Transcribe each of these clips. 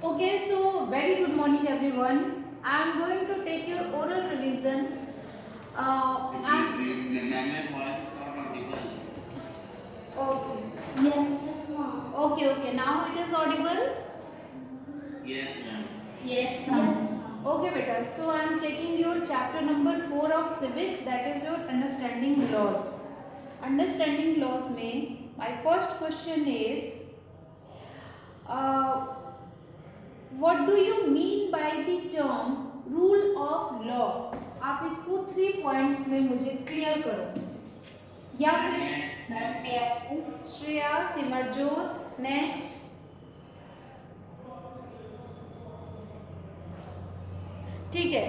Okay, so very good morning everyone. I am going to take your oral revision. And ma'am voice not Audible. okay, Yes, ma'am. okay. Now it is audible. Yes ma'am. Yes, ma'am. Okay, beta. So I am taking your chapter number 4 of civics. That is your understanding laws. Understanding laws में my first question is, uh, what do you mean by the term rule of law? आप इसको 3 points में मुझे clear करो. या फिर Shreya, सिमरजोत, next. ठीक है,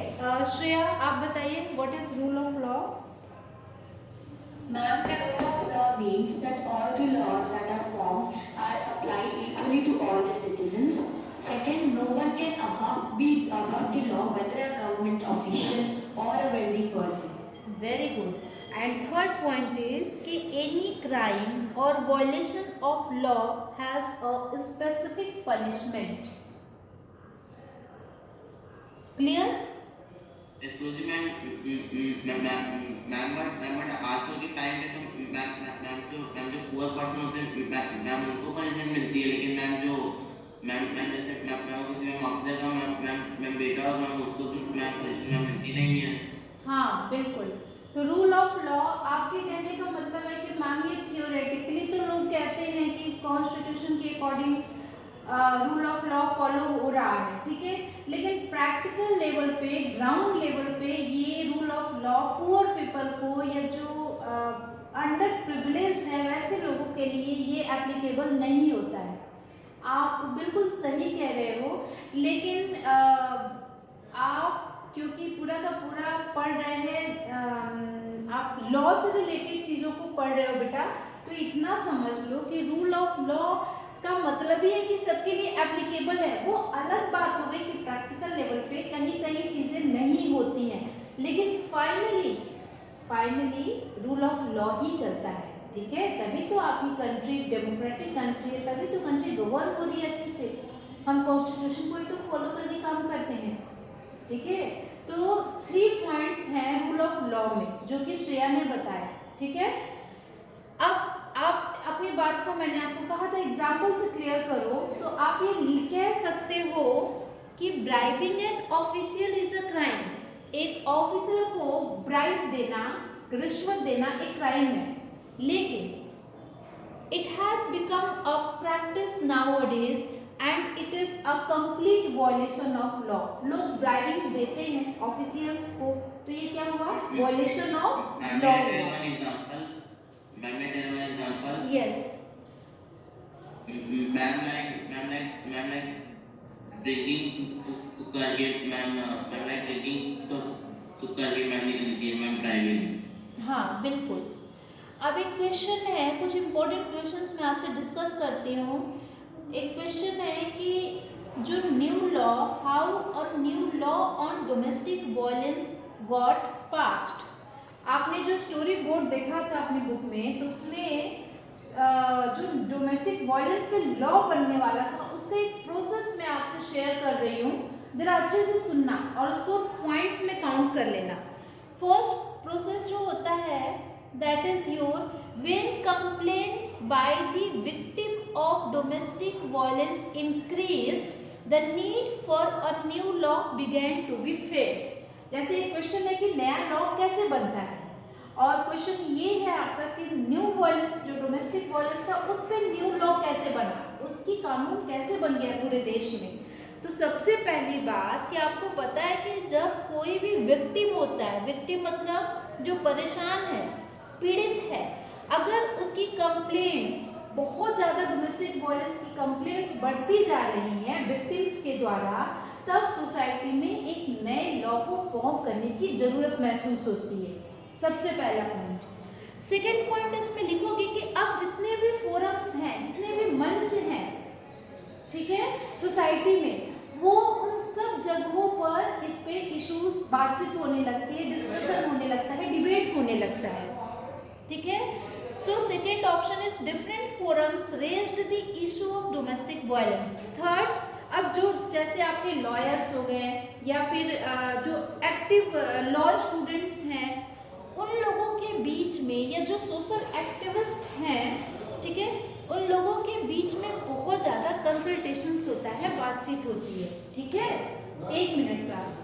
श्रेया आप बताइए what is rule of law. Ma'am, the rule of law means that all the laws that are formed are applied equally to all the citizens. Second, no one can be above the law, whether a government official or a wealthy person. Very good. And third point is कि any crime और violation of law has a specific punishment. Clear. Excuse me ma'am but आज के time पे तो ma'am जो poor person होते हैं ma'am उनको पनिशमेंट मिलती है, लेकिन मैम जैसे मैम किसी में मार्क्स देता हूँ मैम बेटा और मैम उसको मैम पनिशमेंट मिलती नहीं है. हाँ बिल्कुल. तो रूल ऑफ लॉ आपके कहने का मतलब है कि मैम ये थियोरेटिकली तो लोग कहते हैं कि कॉन्स्टिट्यूशन के according rule of law follow हो रहा है, ठीक है, लेकिन प्रैक्टिकल लेवल पे, ग्राउंड लेवल पे ये rule of law poor people को या जो अंडर प्रिविलेज है वैसे लोगों के लिए ये एप्लीकेबल नहीं होता है. आप बिल्कुल सही कह रहे हो, लेकिन आप क्योंकि पूरा का पूरा पढ़ रहे हैं, आप लॉ से रिलेटेड चीज़ों को पढ़ रहे हो बेटा, तो इतना समझ लो कि रूल ऑफ लॉ का मतलब ही है कि सबके लिए एप्लीकेबल है. वो अलग बात हो गई कि प्रैक्टिकल लेवल पे कहीं कहीं चीज़ें नहीं होती हैं, लेकिन फाइनली रूल ऑफ लॉ ही चलता है, ठीक है. तभी तो आपकी कंट्री डेमोक्रेटिक कंट्री है, तभी तो कंट्री गवर्न हो रही है अच्छे से. हम कॉन्स्टिट्यूशन को ही तो फॉलो करके काम करते हैं, ठीक है. तो 3 पॉइंट्स हैं रूल ऑफ लॉ में जो कि श्रेया ने बताया, ठीक है. अब आप अपनी बात को, मैंने आपको कहा था एग्जाम्पल से क्लियर करो, तो आप ये कह सकते हो कि bribing an official is a crime. एक ऑफिसर को ब्राइब देना, रिश्वत देना एक क्राइम है, लेकिन it has become a practice nowadays and it is a complete violation of law. लोग ब्राइबिंग देते हैं ऑफिशियल्स को, तो ये क्या हुआ? Violation of law. Yes. Ma'am drinking तो करके मैम ड्रिंकिंग तो करके मैम नहीं करनी चाहिए मैम ड्राइविंग. हाँ बिल्कुल. अब एक क्वेश्चन है, कुछ इंपॉर्टेंट क्वेश्चंस मैं आपसे डिस्कस करती हूँ. एक क्वेश्चन है कि जो new law, how a new law on domestic violence got passed. आपने जो स्टोरी बोर्ड देखा था अपनी बुक में, तो उसमें जो डोमेस्टिक वायलेंस पे लॉ बनने वाला था उसका एक प्रोसेस मैं आपसे शेयर कर रही हूँ, जरा अच्छे से सुनना और उसको पॉइंट्स में काउंट कर लेना. फर्स्ट प्रोसेस जो होता है that is your when complaints by the victim of domestic violence increased the need for a new law began to be felt. जैसे एक क्वेश्चन है कि नया लॉ कैसे बनता है, और क्वेश्चन ये है आपका कि न्यू वायलेंस, जो डोमेस्टिक वायलेंस था उस पर न्यू लॉ कैसे बना, उसकी कानून कैसे बन गया पूरे देश में. तो सबसे पहली बात कि आपको पता है कि जब कोई भी विक्टिम होता है, विक्टिम मतलब जो परेशान है, पीड़ित है, अगर उसकी कंप्लेंट्स बहुत ज़्यादा डोमेस्टिक वायलेंस की कंप्लेंट्स बढ़ती जा रही हैं विक्टिम्स के द्वारा, तब सोसाइटी में एक नए लॉ को फॉर्म करने की ज़रूरत महसूस होती है. सबसे पहला पॉइंट. सेकेंड पॉइंट इसमें लिखोगे कि अब जितने भी फोरम्स हैं, जितने भी मंच हैं, ठीक है, सोसाइटी में, वो उन सब जगहों पर इस पे इश्यूज बातचीत होने लगती है, डिस्कशन होने लगता है, डिबेट होने लगता है, ठीक है. So second option is different forums raised the issue of domestic violence. Third, अब जो जैसे आपके लॉयर्स हो गए या फिर जो एक्टिव लॉ स्टूडेंट्स हैं, उन लोगों के बीच में या जो सोशल एक्टिविस्ट हैं, ठीक है, उन लोगों के बीच में बहुत ज़्यादा कंसल्टेशंस होता है, बातचीत होती है, ठीक है। 1 मिनट क्लास।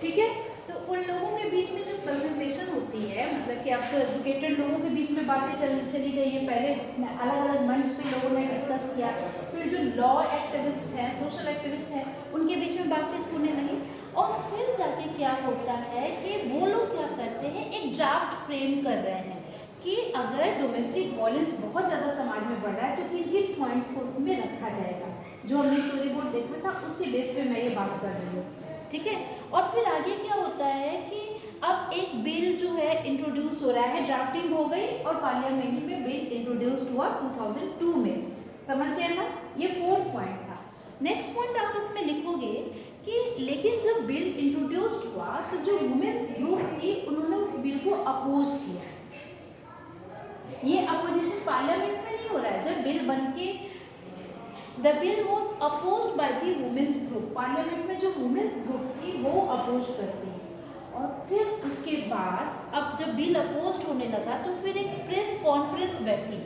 ठीक है, तो उन लोगों के बीच में जो कंसल्टेशन होती है, मतलब कि आपको एजुकेटेड लोगों के बीच में बातें चली गई है, पहले अलग अलग मंच पे लोगों ने डिस्कस किया, फिर जो लॉ एक्टिविस्ट हैं, सोशल एक्टिविस्ट हैं, उनके बीच में बातचीत होने लगी, और फिर जाके क्या होता है कि वो लोग क्या करते हैं, एक ड्राफ्ट फ्रेम कर रहे हैं कि अगर डोमेस्टिक वायलेंस बहुत ज़्यादा समाज में बढ़ रहा है तो किन किन पॉइंट्स को उसमें रखा जाएगा। जो हमने स्टोरी बोर्ड देखा था उसके बेस पे मैं ये बात कर रही हूँ, ठीक है। और फिर आगे क्या होता है कि अब एक बिल जो है इंट्रोड्यूस हो रहा है, ड्राफ्टिंग हो गई और पार्लियामेंट में बिल इंट्रोड्यूस हुआ 2002 में, समझ गए ना, ये 4th पॉइंट था। नेक्स्ट पॉइंट आप इसमें लिखोगे कि लेकिन जब बिल इंट्रोड्यूस हुआ तो जो वुमेन्स ग्रुप थी उन्होंने उस बिल को अपोज किया। ये अपोजिशन पार्लियामेंट में नहीं हो रहा है, जब बिल बन के the bill was opposed by the women's group, parliament में जो वुमेन्स ग्रुप थी वो अपोज करती है। और फिर उसके बाद अब जब बिल अपोज्ड होने लगा तो फिर एक प्रेस कॉन्फ्रेंस बैठी,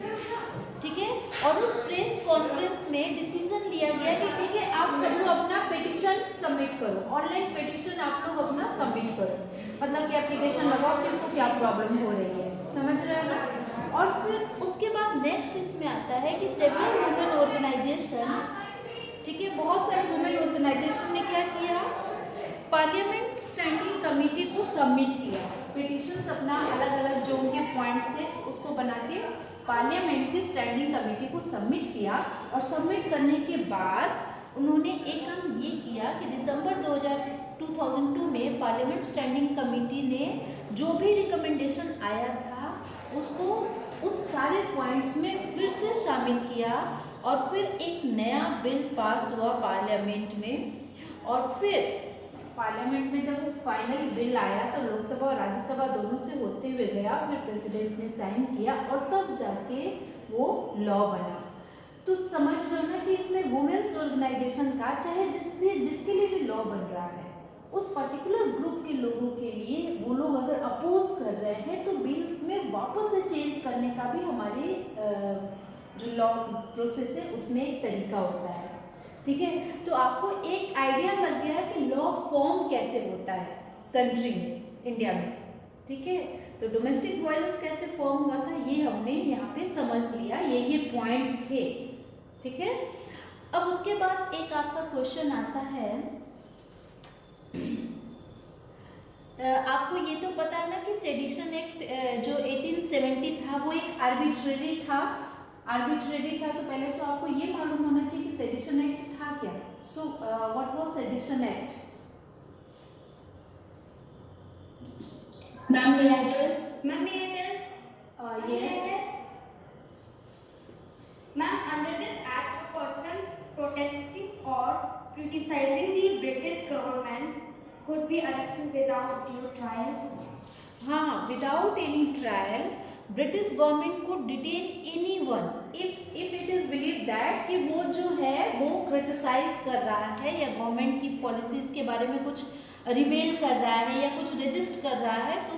ठीक है, और उस प्रेस कॉन्फ्रेंस में डिसीजन लिया गया कि ठीक है आप सब लोग अपना पिटिशन सबमिट करो, ऑनलाइन पिटिशन आप लोग अपना सबमिट करो, मतलब कि एप्लीकेशन लगाओ किसको क्या प्रॉब्लम हो रही है, समझ रहे हो ना। और फिर उसके बाद नेक्स्ट इसमें आता है कि सेवरल वुमेन ऑर्गेनाइजेशन, ठीक है, बहुत सारे वुमेन ऑर्गेनाइजेशन ने क्या किया, पार्लियामेंट स्टैंडिंग कमेटी को सबमिट किया, पिटिशंस अपना अलग अलग जो उनके पॉइंट्स थे उसको बना के पार्लियामेंट की स्टैंडिंग कमेटी को सबमिट किया। और सबमिट करने के बाद उन्होंने एक काम ये किया कि दिसंबर 2002 में पार्लियामेंट स्टैंडिंग कमेटी ने जो भी रिकमेंडेशन आया था उसको उस सारे पॉइंट्स में फिर से शामिल किया और फिर एक नया बिल पास हुआ पार्लियामेंट में। और फिर पार्लियामेंट में जब वो फाइनल बिल आया तो लोकसभा और राज्यसभा दोनों से होते हुए गया, फिर प्रेसिडेंट ने साइन किया और तब जाके वो लॉ बना। तो समझ रहे हो ना कि इसमें वुमेन्स ऑर्गेनाइजेशन का चाहे जिसके लिए भी लॉ बन रहा है, उस पर्टिकुलर ग्रुप के लोगों के लिए वो लोग अगर अपोज कर रहे हैं तो बिल में वापस से चेंज करने का भी हमारे जो लॉ प्रोसेस है उसमें एक तरीका होता है, ठीक है। तो आपको एक आइडिया लग गया कि लॉ फॉर्म कैसे होता है कंट्री में, इंडिया में, ठीक है। तो डोमेस्टिक वायलेंस कैसे फॉर्म हुआ था ये हमने यहाँ पे समझ लिया, ये पॉइंट्स थे, ठीक है। अब उसके बाद एक आपका क्वेश्चन आता है, आपको ये तो पता है ना कि सेडिशन एक्ट जो 1870 था वो एक आर्बिट्रेरी था, तो पहले तो आपको ये मालूम होना चाहिए कि सेडिशन एक्ट था क्या। So what was sedition act? Ma'am may I tell? Yes. Ma'am, under this act, a person protesting or criticizing the British government could be arrested without due trial. हाँ, without any trial, British government could detain anyone if it is believed that कि वो जो है वो criticize कर रहा है या गवर्नमेंट की पॉलिसीज के बारे में कुछ रिवेल कर रहा है या कुछ रजिस्ट कर रहा है, तो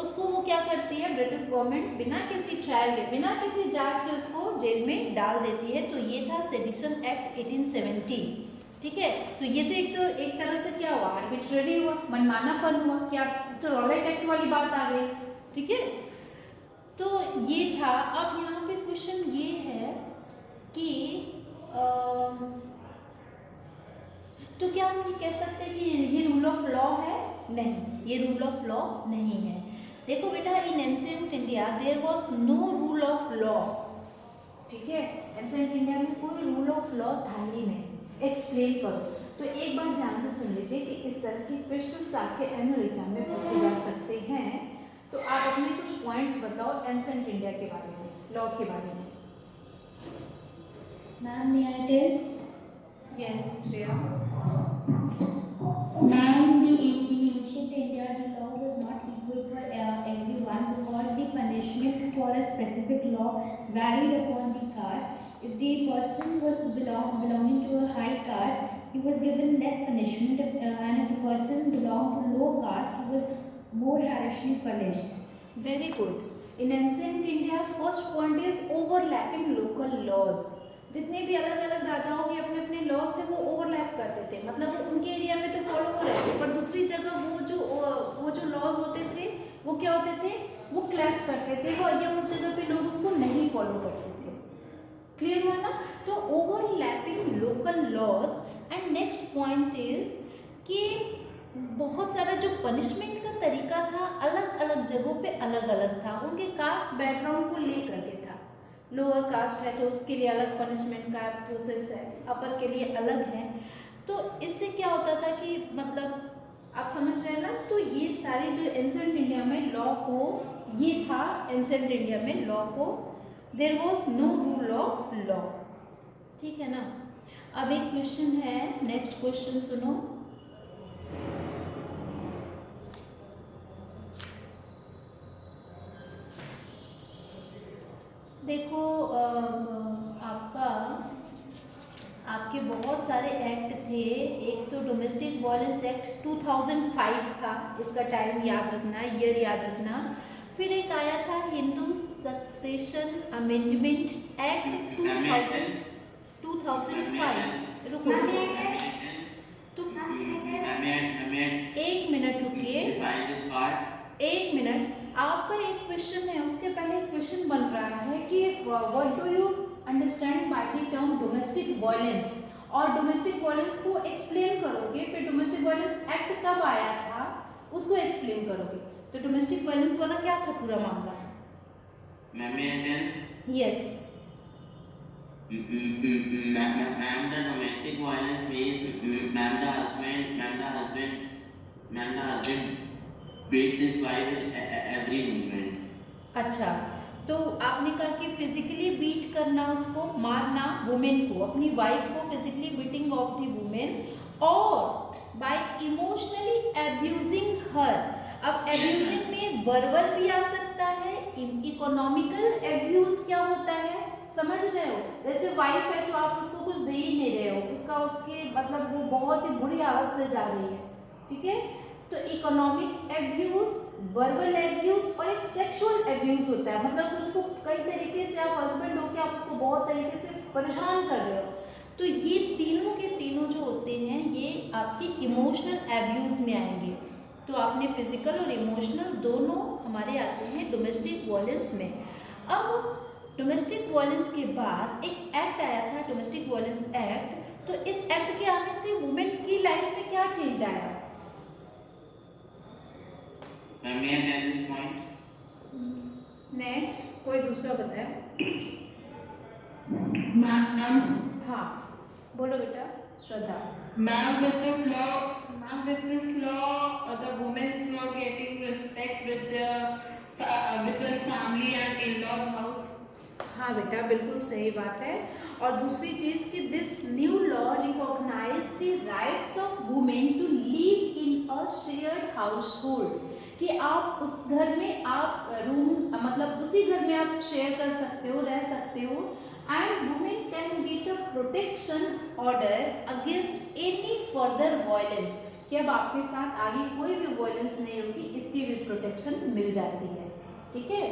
उसको वो क्या करती है, ब्रिटिश गवर्नमेंट बिना किसी ट्रायल के, बिना किसी जांच के उसको जेल में डाल देती है। तो ये था सेडिशन एक्ट 1870, ठीक है। तो ये तो एक तरह से क्या हुआ, आर्बिट्रेरी हुआ, मनमानापन हुआ, क्या तो रॉलेट एक्ट वाली बात आ गई, ठीक है। तो ये था। अब यहाँ पे क्वेश्चन ये है कि तो क्या हम ये कह सकते हैं कि ये रूल ऑफ लॉ है? नहीं, ये रूल ऑफ लॉ नहीं है। देखो बेटा, in ancient India there was no rule of law, ठीक है। एंशिएंट इंडिया में कोई रूल ऑफ लॉ था ही नहीं। एक्सप्लेन करो। तो एक बार ध्यान से सुन लीजिए कि इस तरह के क्वेश्चंस आपके एनुअल एग्जाम में पूछे जा सकते हैं। तो आप अपने कुछ पॉइंट्स बताओ एंशिएंट इंडिया के बारे में, लॉ के बारे में। Ma'am, may I tell? Yes Shreya. Ma'am, the specific law varied upon the caste. If the person was belonging to a high caste, he was given less punishment, and if the person belonged to low caste, he was more harshly punished. Very good. In ancient India first point is overlapping local laws. जितने भी अलग अलग राजाओं के अपने अपने laws थे वो ओवरलैप करते थे, मतलब वो उनके एरिया में तो फॉलो हो रहे थे पर दूसरी जगह वो जो लॉज होते थे वो क्या होते थे, वो क्लैश करते थे वो, या उस जगह पे लोग उसको नहीं फॉलो करते थे. क्लियर हुआ ना. तो overlapping local laws. And next point is कि बहुत सारा जो पनिशमेंट का तरीका था अलग अलग जगहों पे अलग अलग था, उनके कास्ट बैकग्राउंड को लेकर के था. लोअर कास्ट है तो उसके लिए अलग पनिशमेंट का प्रोसेस है, अपर के लिए अलग है. तो इससे क्या होता था कि मतलब आप समझ रहे हैं ना. तो ये सारी जो एंशिएंट इंडिया में लॉ को, ये था एंशिएंट इंडिया में लॉ को, there was no rule of law. ठीक है ना. अब एक क्वेश्चन है, नेक्स्ट क्वेश्चन सुनो. देखो आपके बहुत सारे एक्ट थे. एक तो डोमेस्टिक वायलेंस एक्ट 2005 था, इसका टाइम याद रखना, ईयर याद रखना. फिर एक आया था हिंदू सक्सेशन अमेंडमेंट एक्ट 2005. रुको एक मिनट रुकिए, एक मिनट. आपका एक क्वेश्चन है, उसके पहले एक क्वेश्चन बन रहा है कि what do you understand by the term domestic violence, और डोमेस्टिक वायलेंस को एक्सप्लेन करोगे. फिर डोमेस्टिक वायलेंस एक्ट कब आया था उसको एक्सप्लेन करोगे. तो डोमेस्टिक वायलेंस वाला क्या था पूरा मामला? Yes. Ma'am, the domestic violence means ma'am the husband beats his wife at every moment. अच्छा, तो आपने कहा कि फिजिकली बीट करना, उसको मारना वुमेन को, अपनी वाइफ को physically beating of the women, और बाय इमोशनली एब्यूजिंग हर. अब एब्यूजिंग में वर्बल भी आ सकता है, इकोनॉमिकल एब्यूज क्या होता है समझ रहे हो. जैसे वाइफ है तो आप उसको कुछ दे ही नहीं रहे हो, उसके मतलब वो बहुत ही बुरी हालत से जा रही है. ठीक है. तो इकोनॉमिक एब्यूज, वर्बल एब्यूज और एक सेक्सुअल एब्यूज होता है, मतलब उसको कई तरीके से आप हस्बैंड हो के आप उसको बहुत तरीके से परेशान कर रहे हो. तो ये तीनों के तीनों जो होते हैं ये आपके इमोशनल एब्यूज में आएंगे. तो आपने फिजिकल और इमोशनल दोनों हमारे आते हैं डोमेस्टिक वायलेंस में. अब डोमेस्टिक वायलेंस के बाद एक एक्ट आया था, डोमेस्टिक वायलेंस एक्ट. तो इस एक्ट के आने से वुमेन की लाइफ में क्या चेंज आया? नेक्स्ट कोई दूसरा बताए. मैम, हाँ बोलो बेटा. श्रद्धा. ma'am, with this law, the women's not getting respect with the family and in-laws house. हाँ बेटा बिल्कुल सही बात है. और दूसरी चीज़ कि this new law recognise the rights of women to live in a shared household, कि आप उस घर में आप रूम मतलब उसी घर में आप शेयर कर सकते हो, रह सकते हो. And women can get a protection order against any further violence, कि अब आपके साथ आगे कोई भी वायलेंस नहीं होगी, इसकी भी प्रोटेक्शन मिल जाती है. ठीक है.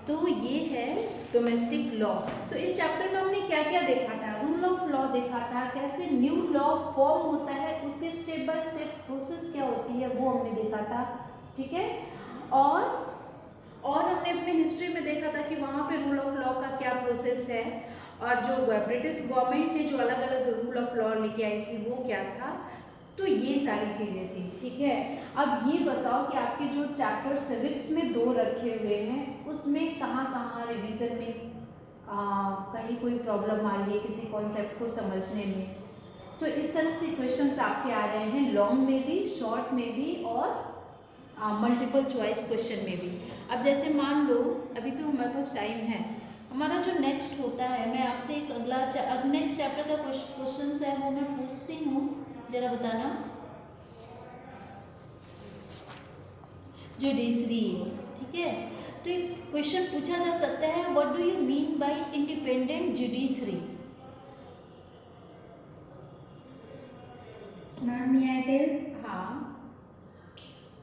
तो ये है डोमेस्टिक लॉ. तो इस चैप्टर में हमने क्या क्या देखा था? रूल ऑफ लॉ देखा था, कैसे न्यू लॉ फॉर्म होता है, उसके स्टेप बाय स्टेप प्रोसेस क्या होती है वो हमने देखा था. ठीक है. और हमने अपने हिस्ट्री में देखा था कि वहाँ पे रूल ऑफ लॉ का क्या प्रोसेस है, और जो ब्रिटिश गवर्नमेंट ने जो अलग अलग रूल ऑफ लॉ लेके आई थी वो क्या था. तो ये सारी चीज़ें थी. ठीक है. अब ये बताओ कि आपके जो चैप्टर सिविक्स में 2 रखे हुए हैं उसमें कहाँ रिवीजन में कहीं कोई प्रॉब्लम आ रही है किसी कॉन्सेप्ट को समझने में. तो इस तरह से क्वेश्चंस आपके आ रहे हैं, लॉन्ग में भी, शॉर्ट में भी, और मल्टीपल चॉइस क्वेश्चन में भी. अब जैसे मान लो अभी तो हमारे पास टाइम है, हमारा जो नेक्स्ट होता है, मैं आपसे एक अगला नेक्स्ट चैप्टर का क्वेश्चन है वो मैं पूछती हूँ, जरा बताना. जुडिशरी. ठीक है. तो एक क्वेश्चन पूछा जा सकता है, what do you mean bye independent judiciary? Ma'am, may I tell? हाँ,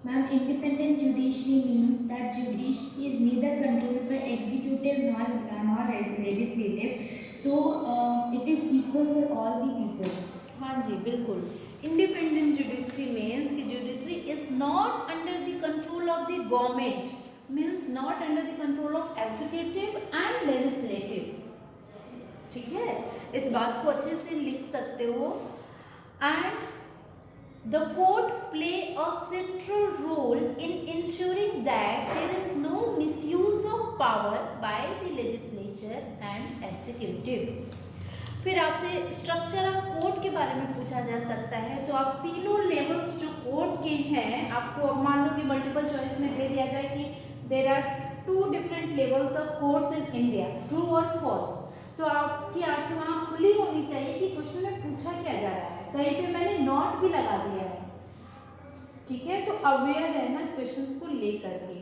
Ma'am, independent judiciary means that judiciary is neither controlled by executive nor legislative, so it is equal for all the people. हाँ जी, बिल्कुल। Independent judiciary means कि judiciary is not under the control of the government, means not under the control of executive and legislative. ठीक है, इस बात को अच्छे से लिख सकते हो। And the court play a central role in ensuring that there is no misuse of power by the legislature and executive। फिर आपसे स्ट्रक्चर ऑफ कोर्ट के बारे में पूछा जा सकता है, तो आप तीनों लेवल्स जो कोर्ट के हैं, आपको अब मान लो कि मल्टीपल चॉइस में दे दिया जाए कि there are 2 different levels of courts in India, true और फॉल्स। तो आपकी आंखें वहाँ खुली होनी चाहिए कि क्वेश्चन में पूछा क्या जा रहा है। कहीं पे मैंने नॉट भी लगा दिया है, ठीक है, तो अवेयर रहना क्वेश्चंस को लेकर के।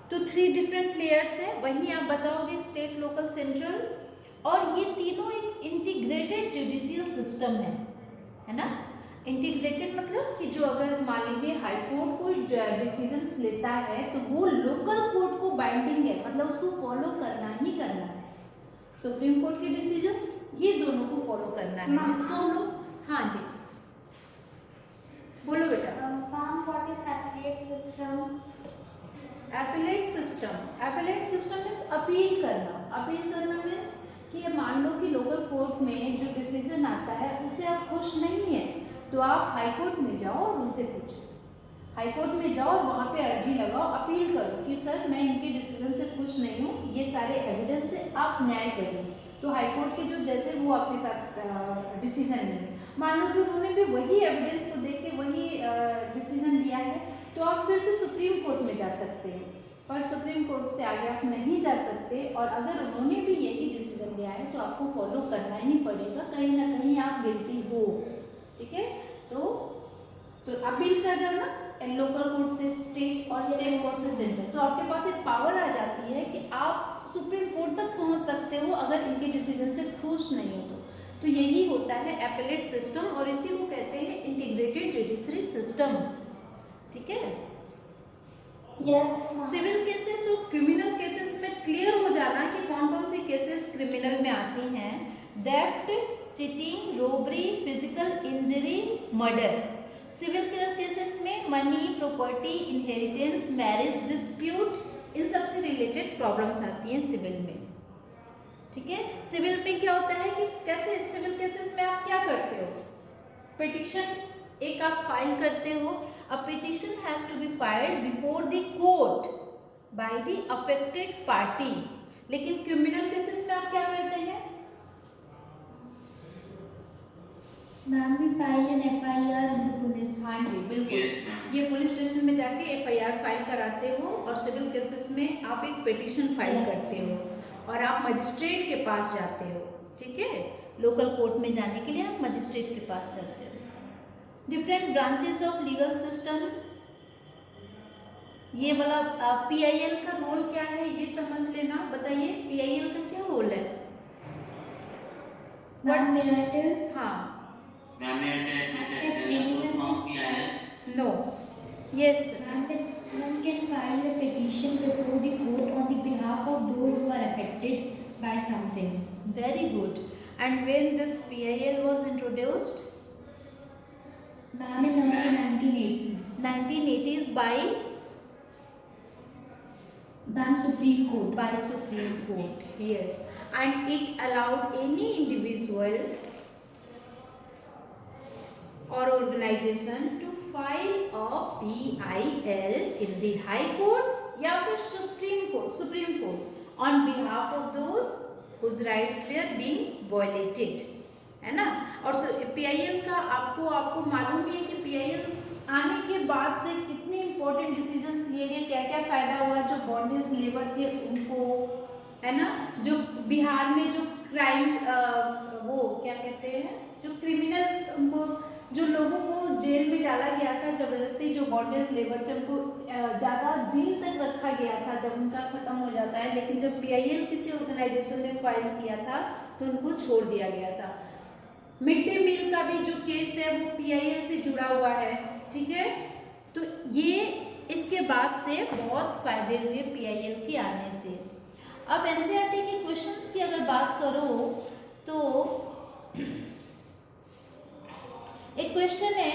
तो 3 डिफरेंट लेयर्स हैं, वही आप बताओगे स्टेट, लोकल, सेंट्रल, और ये तीनों एक इंटीग्रेटेड जुडिशियल सिस्टम है ना। इंटीग्रेटेड मतलब कि जो अगर मान लीजिए हाई कोर्ट कोई डिसीजंस लेता है तो वो लोकल कोर्ट को बाइंडिंग है, मतलब उसको फॉलो करना ही करना है। सुप्रीम कोर्ट के डिसीजंस ये दोनों को फॉलो करना है, जिसको हम लोग, हाँ जी बोलो बेटा। What is appellate system? Appellate system, appellate system means appeal करना। अपील करना मीन्स कि ये मान लो कि लोकल कोर्ट में जो डिसीजन आता है उससे आप खुश नहीं हैं, तो आप हाई कोर्ट में जाओ और उनसे पूछो। हाई कोर्ट में जाओ और वहाँ पे अर्जी लगाओ, अपील करो कि सर मैं इनके डिसीजन से खुश नहीं हूँ, ये सारे एविडेंस से आप न्याय करिए। तो हाई कोर्ट के जो जैसे वो आपके साथ डिसीजन लेंगे, मान लो कि उन्होंने भी वही एविडेंस को देख के वही डिसीजन लिया है, तो आप फिर से सुप्रीम कोर्ट में जा सकते हैं, पर सुप्रीम कोर्ट से आगे आप नहीं जा सकते। और अगर उन्होंने भी यही डिसीजन लिया है तो आपको फॉलो करना ही पड़ेगा, कहीं ना कहीं आप गिल्टी हो। ठीक है, तो अपील कर रहे हो ना लोकल कोर्ट से स्टेट और स्टेट कोर्ट से सेंटर, तो आपके पास एक पावर आ जाती है कि आप सुप्रीम कोर्ट तक पहुंच सकते हो अगर इनके डिसीजन से खुश नहीं हो तो यही होता है एपेलेट सिस्टम, और इसी को कहते हैं इंटीग्रेटेड जुडिशरी सिस्टम। ठीक है, सिविल केसेस और क्रिमिनल केसेस में क्लियर हो जाना कि कौन कौन सी केसेस क्रिमिनल में आती हैं। Theft, cheating, robbery, physical injury, murder. Civil cases में money, property, inheritance, marriage dispute, इन सब से रिलेटेड प्रॉब्लम्स आती हैं सिविल में। ठीक है, सिविल में क्या होता है कि कैसे सिविल केसेस में आप क्या करते हो, पिटिशन एक आप फाइल करते हो। A petition has to be filed before the court by the affected party. लेकिन क्रिमिनल केसेस में आप क्या करते हैं? Ma'am, we file an FIR with the police. हाँ जी बिल्कुल, Yes, ma'am. ये पुलिस स्टेशन में जाके FIR फाइल कराते हो, और सिविल केसेस में आप एक पिटिशन फाइल करते हो और आप मजिस्ट्रेट के पास जाते हो। ठीक है, लोकल कोर्ट में जाने के लिए आप मजिस्ट्रेट के पास जाते हो। Different branches of legal system, ये वाला PIL का रोल क्या है ये समझ लेना। बताइए PIL का क्या रोल है? Ma'am, may I tell? हाँ, Ma'am, no, yes, Ma'am, that one can file a petition before the court on the behalf of those who are affected by something. very good. And when this PIL was introduced? Ma'am, in early 1980s. 1980s by Supreme Court. by Supreme Court, yes, and it allowed any individual or organization to file a PIL in the High Court या फिर Supreme Court on behalf of those whose rights were being violated, है ना। और PIL का आपको मालूम ही है कि PIL आने के बाद से कितने इंपॉर्टेंट डिसीजंस लिए गए, क्या क्या फायदा हुआ जो बॉन्डेज लेबर थे उनको, है ना। जो बिहार में जो क्राइम्स वो क्या कहते हैं, जो क्रिमिनल उनको जो लोगों को जेल में डाला गया था जबरदस्ती, जो बॉन्डेज लेबर थे उनको ज़्यादा दिन तक रखा गया था जब उनका ख़त्म हो जाता है, लेकिन जब PIL किसी ऑर्गेनाइजेशन ने फाइल किया था तो उनको छोड़ दिया गया था। मिड डे मील का भी जो केस है वो PIL से जुड़ा हुआ है, ठीक है। तो ये इसके बाद से बहुत फ़ायदे हुए PIL के आने से। अब NCERT के क्वेश्चंस की अगर बात करो तो एक क्वेश्चन है,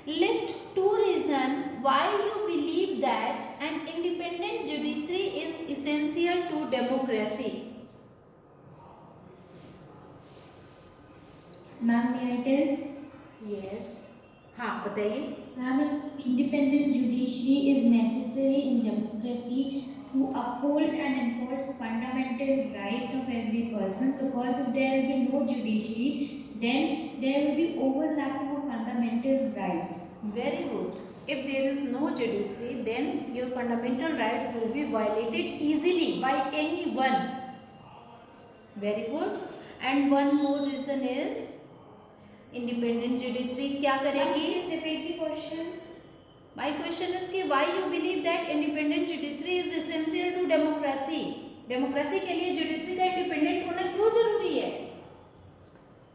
list 2 reason why you believe that an independent judiciary is essential to democracy. Ma'am may I tell? Yes, हाँ बताइए। Ma'am, independent judiciary is necessary in democracy to uphold and enforce fundamental rights of every person, because if there will be no judiciary, then there will be overlapping of fundamental rights. Very good. If there is no judiciary, then your fundamental rights will be violated easily by anyone. Very good. And one more reason is independent judiciary क्या करेगी? Please repeat the question. My question is कि why you believe that independent judiciary is essential to democracy? Democracy के लिए judiciary का independent होना क्यों जरूरी है?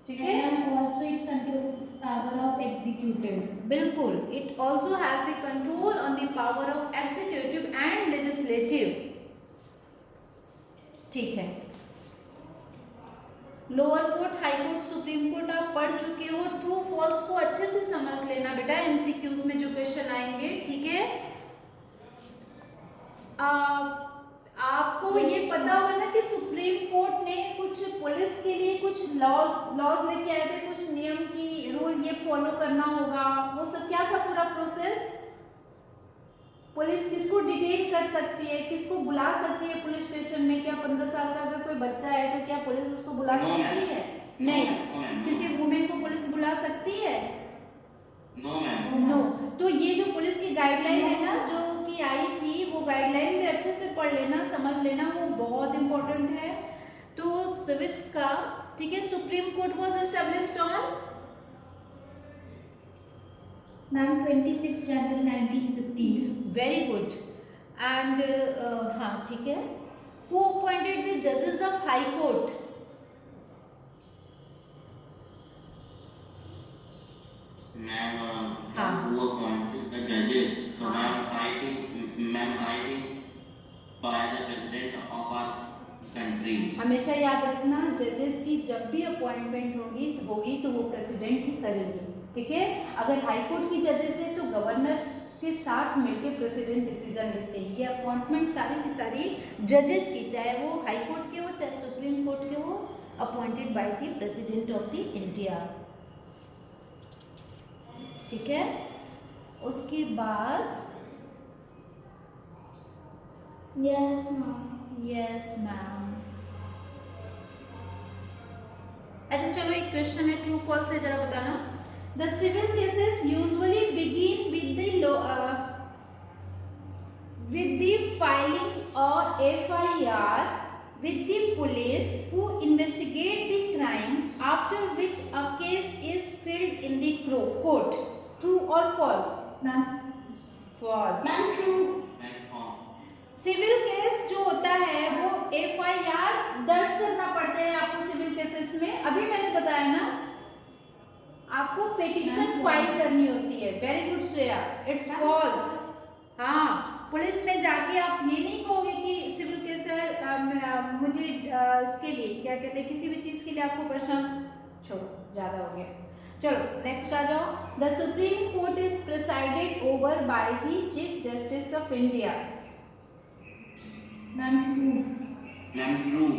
ठीक है। And also it controls power of executive. बिल्कुल, it also has the control on the power of executive and legislative. ठीक है। Lower court, high court, supreme court आप पढ़ चुके हो। ट्रू फॉल्स को अच्छे से समझ लेना बेटा, MCQs में जो क्वेश्चन आएंगे, ठीक है। आपको ये पता होगा ना कि सुप्रीम कोर्ट ने कुछ पुलिस के लिए कुछ लॉज लेके आए थे, कुछ नियम की रूल ये फॉलो करना होगा। वो सब क्या था पूरा प्रोसेस? पुलिस किसको डिटेन कर सकती है, किसको बुला सकती है पुलिस स्टेशन में? क्या 15 साल का अगर कोई बच्चा है तो क्या पुलिस उसको बुला सकती है? नहीं। किसी वुमेन को पुलिस बुला सकती है? नो। तो ये जो पुलिस की गाइडलाइन है ना जो कि आई थी, वो गाइडलाइन भी अच्छे से पढ़ लेना, समझ लेना, वो बहुत इंपॉर्टेंट है। तो सिविक्स का, ठीक है, supreme court was established on ma'am 26 January 1950. Very good. And हाँ ठीक है, हु अपॉइंटेड द जजेस of high court? Ma'am, who appointed the judges? So ma'am, I think by the president of our country. हमेशा याद रखना, जजेस की जब भी अपॉइंटमेंट होगी तो वो प्रेसिडेंट ही करेगी, ठीक है। अगर हाई कोर्ट की जजेस है तो गवर्नर के साथ मिलकर प्रेसिडेंट डिसीजन लेते हैं। ये अपॉइंटमेंट सारी की सारी जजेस की, चाहे वो हाई कोर्ट के हो चाहे सुप्रीम कोर्ट के हो, appointed by the president of the India, ठीक है। उसके बाद यस मैम. Yes ma'am. अच्छा चलो, एक क्वेश्चन है, ट्रू फॉल्स है, जरा बताना। The civil cases usually begin with the filing or FIR with the police who investigate the crime, after which a case is filed in the court. True or false? Ma'am False. Ma'am, true. Civil case जो होता है वो FIR दर्ज करना पड़ता है आपको civil cases में। अभी मैंने बताया ना, आपको पेटिशन फाइल करनी होती है। Very good Shreya, it's false. हाँ, पुलिस में जाके आप ये नहीं कहोगे कि सिविल केस है, मुझे इसके लिए क्या कहते हैं, किसी भी चीज़ के लिए आपको परेशान, छोड़ो ज़्यादा हो गया। चलो नेक्स्ट आ जाओ। The supreme court is presided over by the chief justice of India. Ma'am true. True.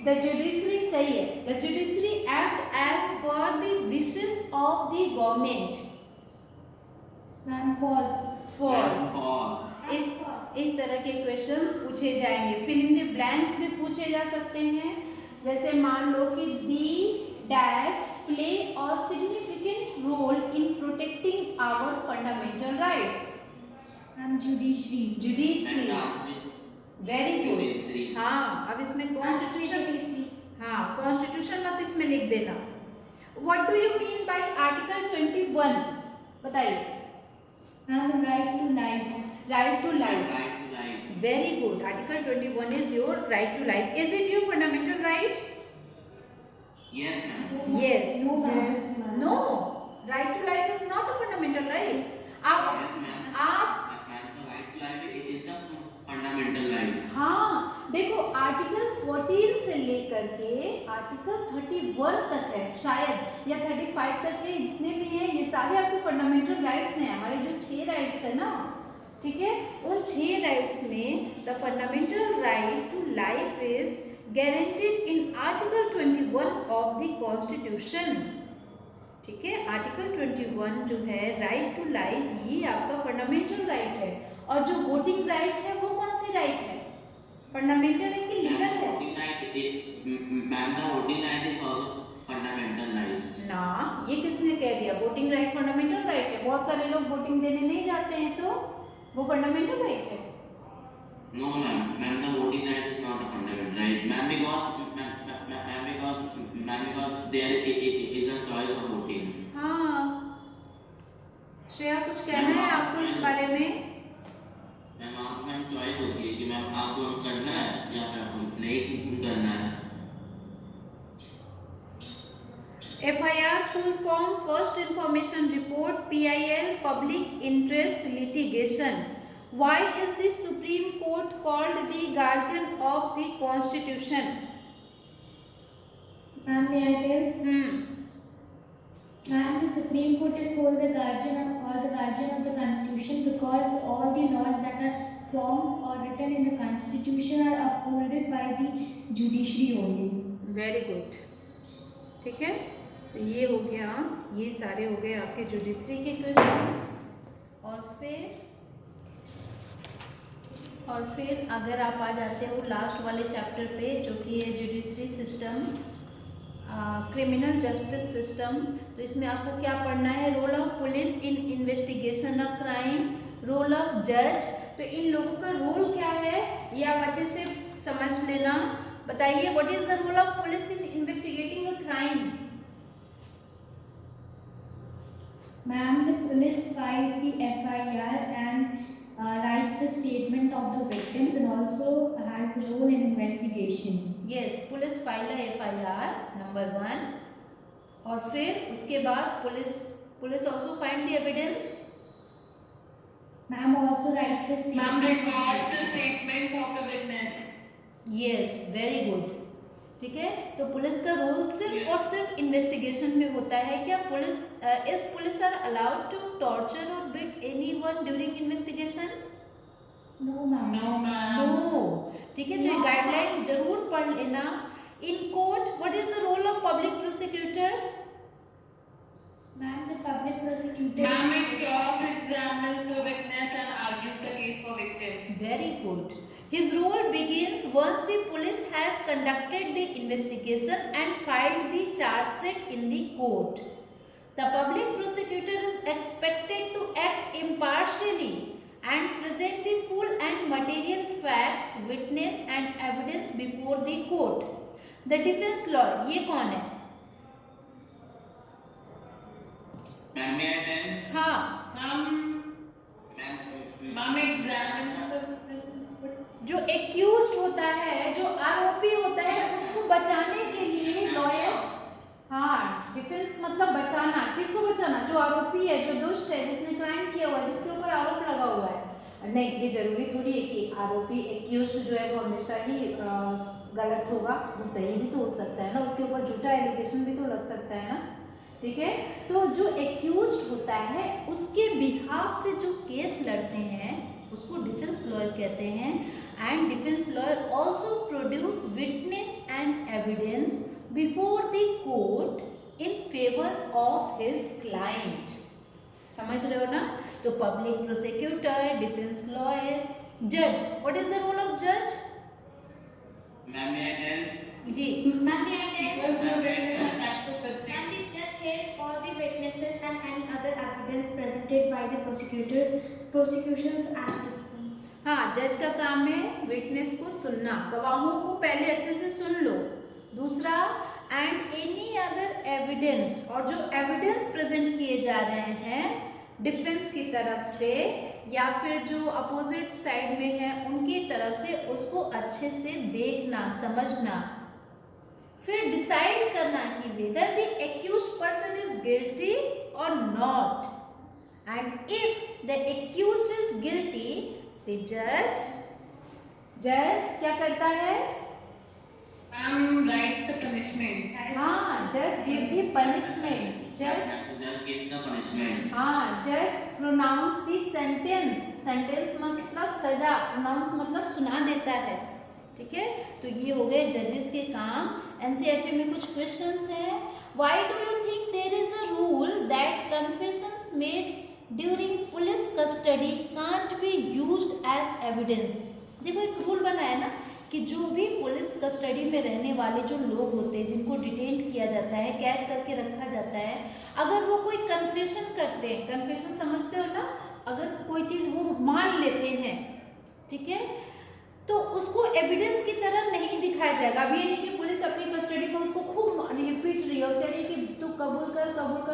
The judiciary, सही है, the judiciary act as per the wishes of the government. Ma'am false. False. False. इस तरह के questions पूछे जाएंगे। Fill in the blanks भी पूछे जा सकते हैं, जैसे मान लो कि the dash play a significant role in protecting our fundamental rights. Ma'am judiciary. Judiciary, very good. Judiciary. हाँ, अब इसमें कॉन्स्टिट्यूशन, हाँ कॉन्स्टिट्यूशन मत इसमें लिख देना। What do you mean by article 21? बताइए। Ma'am right to life. Right to life, Right to life. very good. Article 21 is your right to life. Is it your fundamental right? Yes, ma'am. Yes. No, ma'am. No, right to life is not a fundamental right. आप Yes, ma'am. आप Ma'am, the right to life is the fundamental right. हाँ देखो, article 14 से लेकर के article 31 तक है शायद, या 35 तक है, जितने भी हैं ये सारे आपके फंडामेंटल राइट्स हैं। हमारे जो 6 राइट्स है ना, ठीक है, उन 6 राइट्स में the fundamental right to life is guaranteed in article 21 of the constitution. ठीक है, आर्टिकल 21 जो है राइट टू लाइफ, ये आपका फंडामेंटल राइट है। और जो वोटिंग राइट है वो कौन सी राइट है? फंडामेंटल है कि लीगल है? Voting right is, ma'am, the voting right is also fundamental right. ना, ये किसने कह दिया वोटिंग राइट फंडामेंटल राइट है? बहुत सारे लोग वोटिंग देने नहीं जाते हैं, तो वो फंडामेंटल राइट है। No, ma'am. Ma'am, the voting right is not a fundamental right. Ma'am, because there is a choice of voting. हाँ, श्रेया कुछ कहना है आपको इस बारे में? मैम, आपको मैम चॉइस होती है कि मैम आपको करना है या फिर आपको नहीं करना है। FIR full form first information report, PIL public interest litigation. Why is the Supreme Court called the guardian of the Constitution? Ma'am, may I tell? Ma'am, the Supreme Court is called the guardian of the Constitution because all the laws that are formed or written in the Constitution are upholded by the judiciary only. Very good. ठीक है, तो ये हो गया, ये सारे हो गए आपके जुडिशरी के क्वेश्चंस। और फिर अगर आप आ जाते हो लास्ट वाले चैप्टर पे जो कि है judiciary system, criminal justice system, तो इसमें आपको क्या पढ़ना है? Role of police in investigation of crime, role of जज। तो इन लोगों का रोल क्या है ये आप अच्छे से समझ लेना। बताइए, what is the role of police in investigating a crime? Ma'am, the police files the FIR and writes the statement of the victims and also has a role in investigation. Yes, police file है FIR number 1, और फिर उसके बाद police also find the evidence. Ma'am also writes the statement. Ma'am records the statement of the witness. Yes, very good. ठीक है, तो police का role सिर्फ और सिर्फ इन्वेस्टिगेशन में होता है। क्या police are allowed to torture और beat anyone during investigation? No, ma'am. No, ma'am. No. ठीक है, तो ये गाइडलाइन जरूर पढ़ लेना। In court what is the role of public prosecutor? Ma'am, the public prosecutor. Ma'am, it cross-examines the witness and argues the case for victims. Very good. His role begins once the police has conducted the investigation and filed the charge sheet in the court. The public prosecutor is expected to act impartially and present the full and material facts, witness and evidence before the court. The defense lawyer, ये कौन है? Ma'am, may I tell? हाँ, Ma'am examines the witness. जो accused होता है, जो आरोपी होता है, उसको बचाने के लिए लॉयर, हाँ, डिफेंस मतलब बचाना। किसको बचाना? जो आरोपी है, जो दुष्ट है, जिसने क्राइम किया हुआ है, जिसके ऊपर आरोप लगा हुआ है। नहीं, ये जरूरी थोड़ी है कि आरोपी एक्यूज्ड जो है वो हमेशा ही गलत होगा, वो सही भी तो हो सकता है ना, उसके ऊपर झूठा एलिगेशन भी तो लग सकता है ना। ठीक है, तो जो एक्यूज्ड होता है उसके बिहाफ से जो केस लड़ते हैं उसको डिफेंस लॉयर कहते हैं। And defence lawyer also produce witness and evidence before the court in favour of his client. समझ रहे हो ना? तो पब्लिक प्रोसिक्यूटर, डिफेंस लॉयर, जज। What is the role of जज? Ma'am, may I tell? Ji, Ma'am, may I tell? Because the witness attacks the system. And the judge hears all the witnesses and any other evidence presented by the prosecutions and defense. हाँ, जज का काम है witness को सुनना, गवाहों को पहले अच्छे से सुन लो। दूसरा, एंड एनी अदर एविडेंस, और जो एविडेंस प्रेजेंट किए जा रहे हैं डिफेंस की तरफ से या फिर जो अपोजिट साइड में है उनकी तरफ से, उसको अच्छे से देखना, समझना, फिर डिसाइड करना कि whether the accused person is guilty और not, and if the accused is guilty the जज क्या करता है? Write the punishment. हाँ, जज give the punishment, Just give the punishment. हाँ, जज प्रोनाउंस दी सेंटेंस, सेंटेंस मतलब सजा, प्रोनाउंस मतलब सुना देता है, ठीक है। तो ये हो गए जजेस के काम। एनसीईआरटी में कुछ क्वेश्चंस हैं। Why do you think there is a rule that confessions made during police custody can't be used as evidence? देखो एक रूल बना है ना कि जो भी पुलिस कस्टडी में रहने वाले जो लोग होते हैं, जिनको डिटेन किया जाता है, कैद करके रखा जाता है, अगर वो कोई कन्फेशन करते हैं, कन्फेशन समझते हो ना, अगर कोई चीज़ वो मान लेते हैं, ठीक है, तो उसको एविडेंस की तरह नहीं दिखाया जाएगा। अब ये नहीं कि पुलिस अपनी कस्टडी में उसको खूब रिपीट रही है और कह रही है कि तू कबूल कर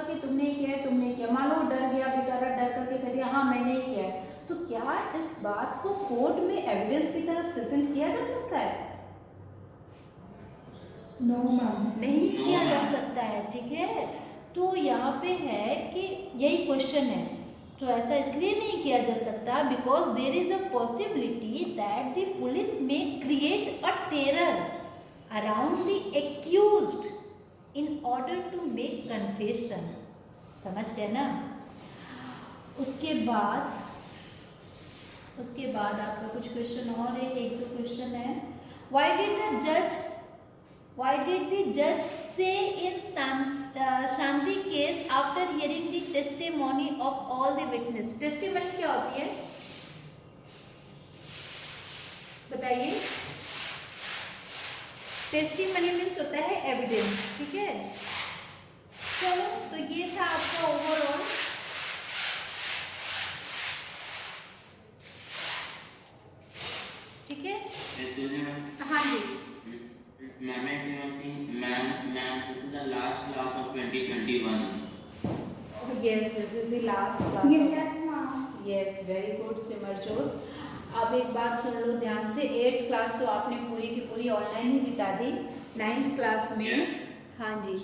कि तुमने किया है, तुमने किया। मान लो डर गया बेचारा, डर करके कह दिया हाँ मैंने ही किया है, तो क्या इस बात को कोर्ट में एविडेंस की तरह प्रेजेंट किया जा सकता है? नो मैम, नहीं No, किया जा ma'am. सकता है, ठीक है। तो यहाँ पे है कि यही क्वेश्चन है, तो ऐसा इसलिए नहीं किया जा सकता because there is a possibility that the police may create a terror around the accused in order to make confession. समझ गए ना? उसके बाद आपका कुछ क्वेश्चन और है, एक दो क्वेश्चन है। व्हाई डिड द जज say in Shanti case after hearing the testimony of all the witness? Testimony क्या होती है बताइए? टेस्टिमोनी मीन्स होता है एविडेंस, ठीक है। चलो, तो ये था आपका ओवरऑल। ठीक है, Excuse me, ma'am. हाँ जी। Ma'am, I think one thing, ma'am, this is the last class of 2021. Yes, this is the last class. Yes, ma'am. Yes, very good सिमरजोत। अब एक बात सुन लो ध्यान से, 8th क्लास तो आपने पूरी की पूरी ऑनलाइन ही बिता दी, 9th क्लास में, Yes. हाँ जी,